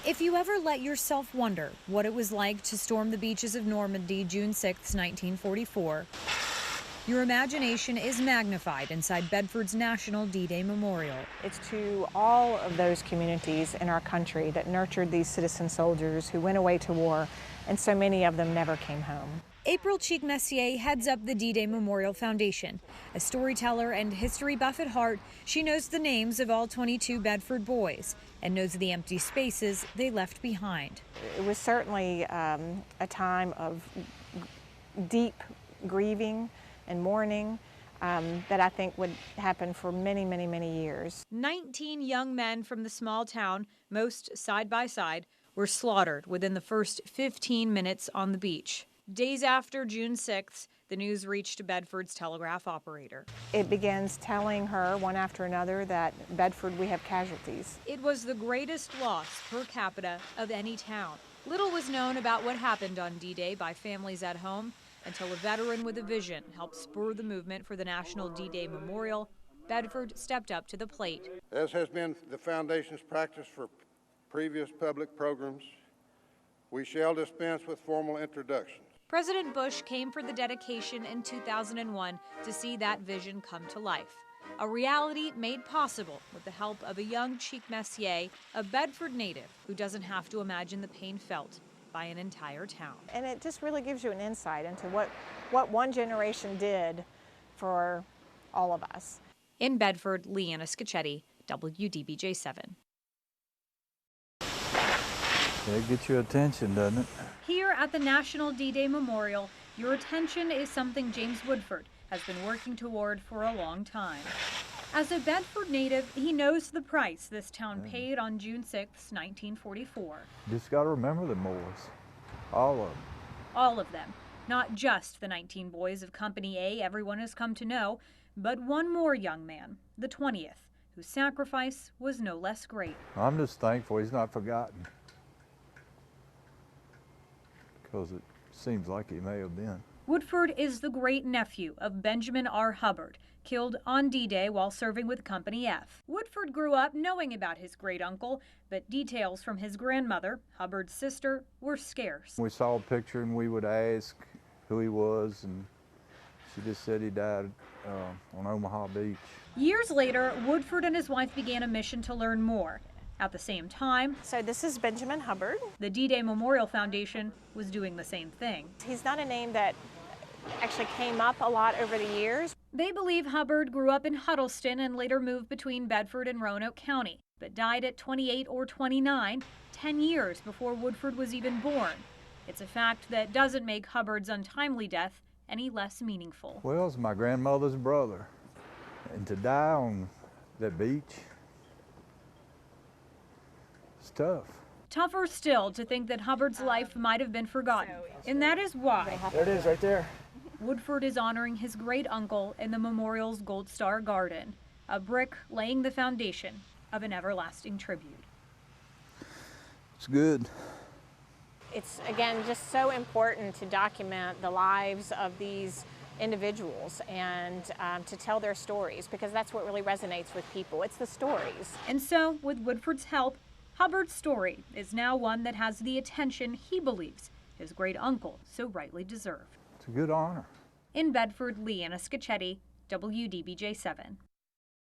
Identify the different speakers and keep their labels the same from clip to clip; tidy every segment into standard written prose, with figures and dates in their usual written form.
Speaker 1: If you ever let yourself wonder what it was like to storm the beaches of Normandy June 6, 1944, your imagination is magnified inside Bedford's National D-Day Memorial.
Speaker 2: It's to all of those communities in our country that nurtured these citizen soldiers who went away to war, and so many of them never came home.
Speaker 1: April Cheek-Messier heads up the D-Day Memorial Foundation. A storyteller and history buff at heart, she knows the names of all 22 Bedford boys and knows the empty spaces they left behind.
Speaker 2: It was certainly a time of deep grieving and mourning that I think would happen for many, many, many years.
Speaker 1: 19 young men from the small town, most side by side, were slaughtered within the first 15 minutes on the beach. Days after June 6th, the news reached Bedford's telegraph operator.
Speaker 2: It begins telling her one after another that Bedford, we have casualties.
Speaker 1: It was the greatest loss per capita of any town. Little was known about what happened on D-Day by families at home until a veteran with a vision helped spur the movement for the National D-Day Memorial. Bedford stepped up to the plate.
Speaker 3: As has been the Foundation's practice for previous public programs, we shall dispense with formal introductions.
Speaker 1: President Bush came for the dedication in 2001 to see that vision come to life. A reality made possible with the help of a young Cheek-Messier, a Bedford native who doesn't have to imagine the pain felt by an entire town.
Speaker 2: And it just really gives you an insight into what one generation did for all of us.
Speaker 1: In Bedford, Leanna Scacchetti, WDBJ7.
Speaker 4: It gets your attention, doesn't it?
Speaker 1: Here at the National D-Day Memorial, your attention is something James Woodford has been working toward for a long time. As a Bedford native, he knows the price this town paid on June 6, 1944.
Speaker 4: Just got to remember them boys, all of them.
Speaker 1: All of them, not just the 19 boys of Company A everyone has come to know, but one more young man, the 20th, whose sacrifice was no less great.
Speaker 4: I'm just thankful he's not forgotten, because it seems like he may have been.
Speaker 1: Woodford is the great-nephew of Benjamin R. Hubbard, killed on D-Day while serving with Company F. Woodford grew up knowing about his great-uncle, but details from his grandmother, Hubbard's sister, were scarce.
Speaker 4: We saw a picture and we would ask who he was, and she just said he died on Omaha Beach.
Speaker 1: Years later, Woodford and his wife began a mission to learn more. At the same time,
Speaker 2: So this is Benjamin Hubbard.
Speaker 1: the D-Day Memorial Foundation was doing the same thing.
Speaker 2: He's not a name that actually came up a lot over the years.
Speaker 1: They believe Hubbard grew up in Huddleston and later moved between Bedford and Roanoke County, but died at 28 or 29, 10 years before Woodford was even born. It's a fact that doesn't make Hubbard's untimely death any less meaningful.
Speaker 4: Well, it's my grandmother's brother, and to die on that beach, it's tough.
Speaker 1: Tougher still to think that Hubbard's life might have been forgotten, and that is why
Speaker 5: There it is, right there.
Speaker 1: Woodford is honoring his great-uncle in the memorial's Gold Star Garden, a brick laying the foundation of an everlasting tribute.
Speaker 4: It's good.
Speaker 2: It's, again, just so important to document the lives of these individuals and to tell their stories, because that's what really resonates with people. It's the stories.
Speaker 1: And so, with Woodford's help, Hubbard's story is now one that has the attention he believes his great-uncle so rightly deserved.
Speaker 4: It's a good honor.
Speaker 1: In Bedford, Leanna Scacchetti, WDBJ7.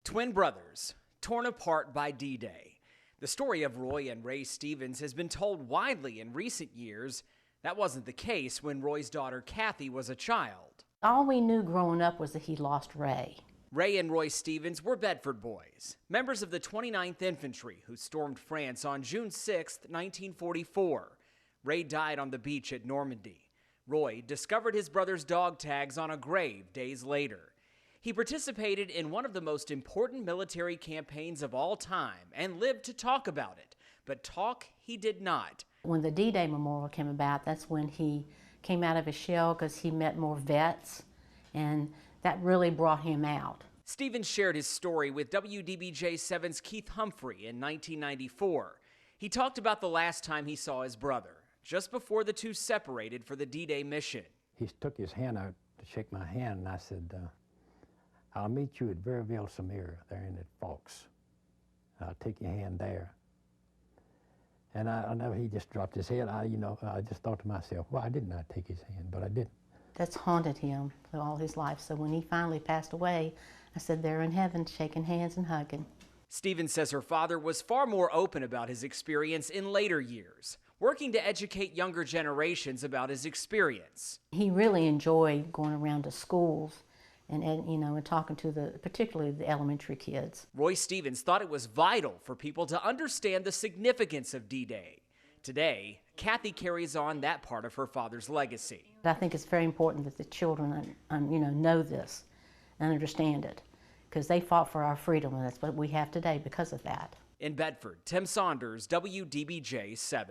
Speaker 6: Twin brothers, torn apart by D-Day. The story of Roy and Ray Stevens has been told widely in recent years. That wasn't the case when Roy's daughter Kathy was a child.
Speaker 7: All we knew growing up was that he lost Ray.
Speaker 6: Ray and Roy Stevens were Bedford boys, members of the 29th Infantry who stormed France on June 6, 1944. Ray died on the beach at Normandy. Roy discovered his brother's dog tags on a grave days later. He participated in one of the most important military campaigns of all time and lived to talk about it, but talk he did not.
Speaker 7: When the D-Day Memorial came about, that's when he came out of his shell, because he met more vets, and that really brought him out.
Speaker 6: Stevens shared his story with WDBJ7's Keith Humphrey in 1994. He talked about the last time he saw his brother, just before the two separated for the D-Day mission.
Speaker 5: He took his hand out to shake my hand, and I said, I'll meet you at Verville-Samir there in the Forks. I'll take your hand there. And I know he just dropped his head. I just thought to myself, why didn't I take his hand? But I didn't.
Speaker 7: That's haunted him all his life. So when he finally passed away, I said, they're in heaven shaking hands and hugging.
Speaker 6: Stevens says her father was far more open about his experience in later years, working to educate younger generations about his experience.
Speaker 7: He really enjoyed going around to schools and talking to particularly the elementary kids.
Speaker 6: Roy Stevens thought it was vital for people to understand the significance of D-Day. Today, Kathy carries on that part of her father's legacy.
Speaker 7: I think it's very important that the children, know this and understand it, because they fought for our freedom, and that's what we have today because of that.
Speaker 6: In Bedford, Tim Saunders, WDBJ7.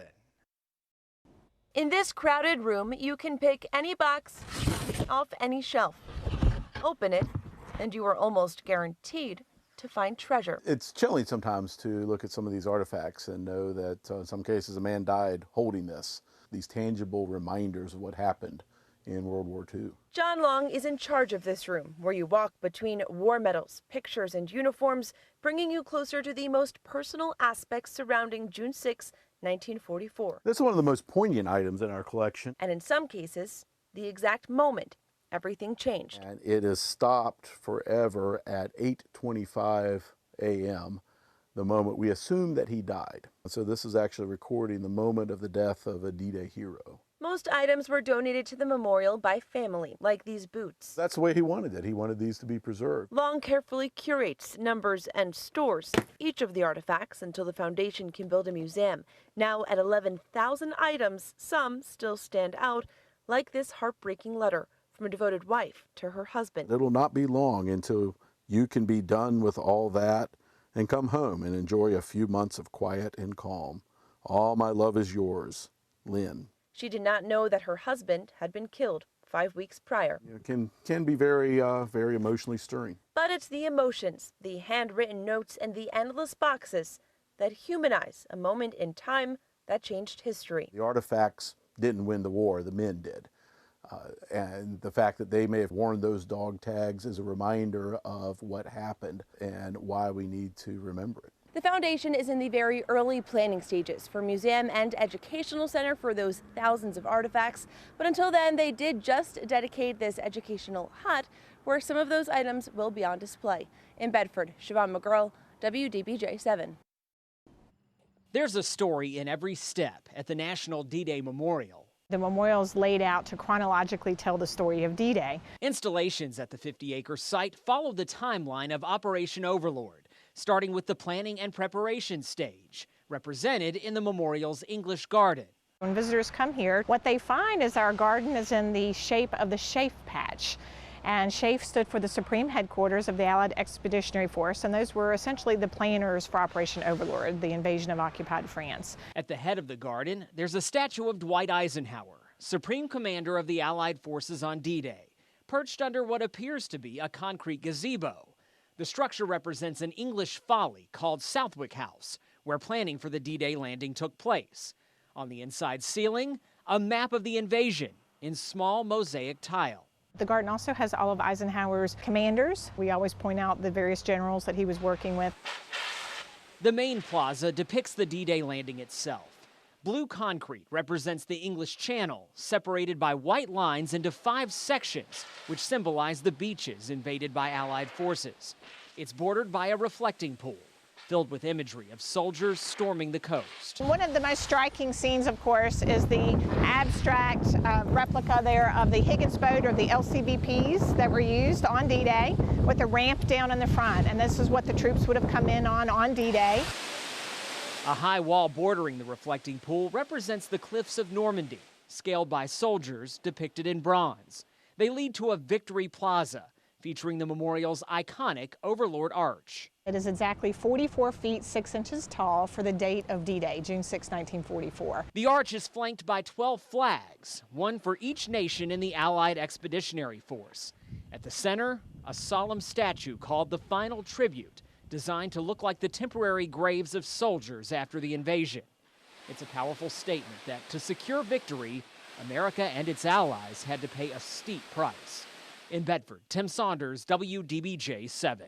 Speaker 8: In this crowded room, you can pick any box off any shelf, open it, and you are almost guaranteed to find treasure.
Speaker 9: It's chilling sometimes to look at some of these artifacts and know that in some cases a man died holding this, these tangible reminders of what happened in World War II.
Speaker 8: John Long is in charge of this room, where you walk between war medals, pictures, and uniforms, bringing you closer to the most personal aspects surrounding June 6, 1944.
Speaker 9: This is one of the most poignant items in our collection.
Speaker 8: And in some cases, the exact moment everything changed.
Speaker 9: And it is stopped forever at 8:25 a.m., the moment we assume that he died. So this is actually recording the moment of the death of a D-Day hero.
Speaker 8: Most items were donated to the memorial by family, like these boots.
Speaker 9: That's the way he wanted it. He wanted these to be preserved.
Speaker 8: Long carefully curates, numbers, and stores each of the artifacts until the foundation can build a museum. Now at 11,000 items, some still stand out, like this heartbreaking letter from a devoted wife to her husband.
Speaker 9: It'll not be long until you can be done with all that and come home and enjoy a few months of quiet and calm. All my love is yours, Lynn.
Speaker 8: She did not know that her husband had been killed 5 weeks prior.
Speaker 9: It can be very emotionally stirring.
Speaker 8: But it's the emotions, the handwritten notes, and the endless boxes that humanize a moment in time that changed history.
Speaker 9: The artifacts didn't win the war, the men did. And the fact that they may have worn those dog tags is a reminder of what happened and why we need to remember it.
Speaker 8: The foundation is in the very early planning stages for museum and educational center for those thousands of artifacts. But until then, they did just dedicate this educational hut where some of those items will be on display. In Bedford, Siobhan McGurl, WDBJ7.
Speaker 6: There's a story in every step at the National D-Day Memorial.
Speaker 2: The memorial is laid out to chronologically tell the story of D-Day.
Speaker 6: Installations at the 50-acre site follow the timeline of Operation Overlord, starting with the planning and preparation stage, represented in the memorial's English garden.
Speaker 2: When visitors come here, what they find is our garden is in the shape of the SHAEF patch. And SHAEF stood for the Supreme Headquarters of the Allied Expeditionary Force, and those were essentially the planners for Operation Overlord, the invasion of occupied France.
Speaker 6: At the head of the garden, there's a statue of Dwight Eisenhower, Supreme Commander of the Allied forces on D-Day, perched under what appears to be a concrete gazebo. The structure represents an English folly called Southwick House, where planning for the D-Day landing took place. On the inside ceiling, a map of the invasion in small mosaic tile.
Speaker 2: The garden also has all of Eisenhower's commanders. We always point out the various generals that he was working with.
Speaker 6: The main plaza depicts the D-Day landing itself. Blue concrete represents the English Channel, separated by white lines into 5 sections, which symbolize the beaches invaded by Allied forces. It's bordered by a reflecting pool, filled with imagery of soldiers storming the coast.
Speaker 2: One of the most striking scenes, of course, is the abstract replica there of the Higgins boat, or the LCBPs that were used on D-Day, with a ramp down in the front. And this is what the troops would have come in on D-Day.
Speaker 6: A high wall bordering the reflecting pool represents the cliffs of Normandy, scaled by soldiers depicted in bronze. They lead to a Victory Plaza, featuring the memorial's iconic Overlord Arch.
Speaker 2: It is exactly 44 feet 6 inches tall for the date of D-Day, June 6, 1944.
Speaker 6: The arch is flanked by 12 flags, one for each nation in the Allied Expeditionary Force. At the center, a solemn statue called the Final Tribute, designed to look like the temporary graves of soldiers after the invasion. It's a powerful statement that to secure victory, America and its allies had to pay a steep price. In Bedford, Tim Saunders, WDBJ7.